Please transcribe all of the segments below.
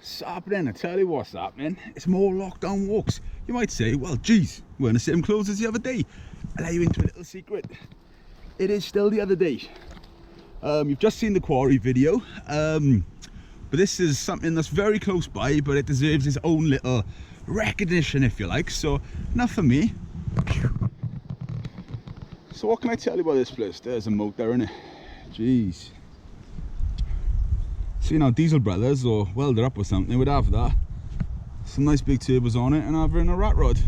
Sappppaning, I tell you what's happening. It's more lockdown walks. You might say, well, geez, we're in the same clothes as the other day. I'll let you into a little secret. It is still the other day. You've just seen the quarry video, but this is something that's very close by, but it deserves its own little recognition, if you like. So, enough for me. So what can I tell you about this place? There's a moat there, innit? Jeez. See now, Diesel Brothers or Welder Up or something would have that. Some nice big turbos on it and have it in a rat rod.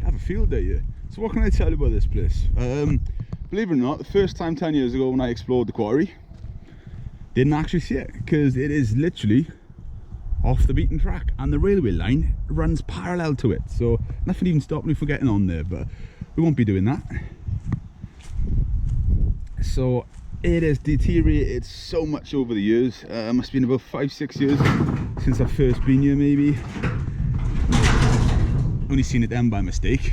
I'd have a field day here. So what can I tell you about this place? Believe it or not, the first time 10 years ago when I explored the quarry, didn't actually see it because it is literally off the beaten track and the railway line runs parallel to it. So nothing even stopped me from getting on there, but we won't be doing that. So it has deteriorated so much over the years. Must have been about 5-6 years since I've first been here, maybe. Only seen it then by mistake.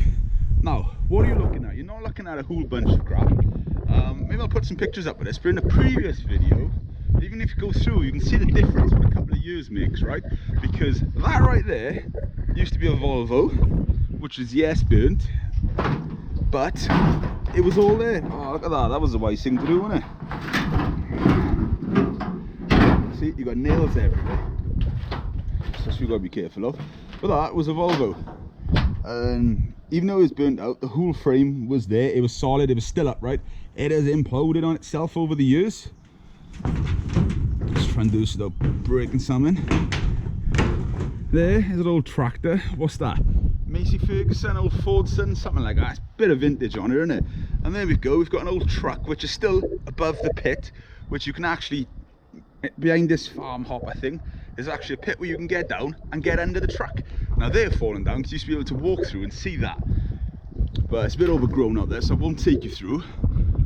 Now, what are you looking at? You're not looking at a whole bunch of crap. Maybe I'll put some pictures up of this, but in the previous video, even if you go through, you can see the difference what a couple of years makes, right? Because that right there used to be a Volvo, which is, yes, burnt, but it was all there. Oh, look at that. That was the wise thing to do, wasn't it? See, you got nails everywhere. So that's what you got to be careful of. But that was a Volvo. And even though it was burnt out, the whole frame was there. It was solid. It was still upright. It has imploded on itself over the years. Just try and do this without breaking something. There is an old tractor. What's that? Macy Ferguson, old Fordson, something like that. It's a bit of vintage on it, isn't it? And there we go. We've got an old truck which is still above the pit, which you can actually, behind this farm hopper thing, there's actually a pit where you can get down and get under the truck. Now they're falling down because you used to be able to walk through and see that. But it's a bit overgrown out there, so I won't take you through.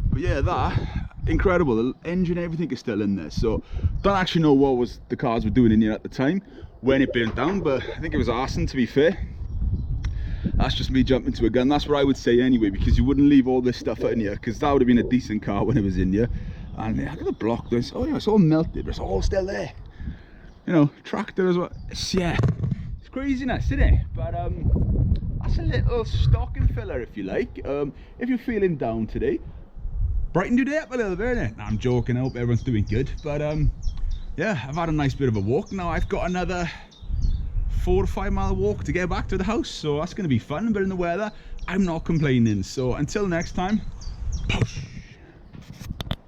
But yeah, that, incredible. The engine, everything is still in there. So don't actually know what the cars were doing in here at the time when it burnt down, but I think it was arson, to be fair. That's just me jumping to a gun. That's what I would say anyway, because you wouldn't leave all this stuff out in here, because that would have been a decent car when it was in here. And look at the block. This, oh yeah, it's all melted, but it's all still there. You know, tractor as well. Yeah, it's craziness, isn't it? But that's a little stocking filler, if you like. If you're feeling down today, brighten your day up a little bit, innit? Nah, I'm joking. I hope everyone's doing good. But yeah, I've had a nice bit of a walk. Now I've got another 4 to 5 mile walk to get back to the house, so that's going to be fun. But in the weather, I'm not complaining. So until next time, poosh.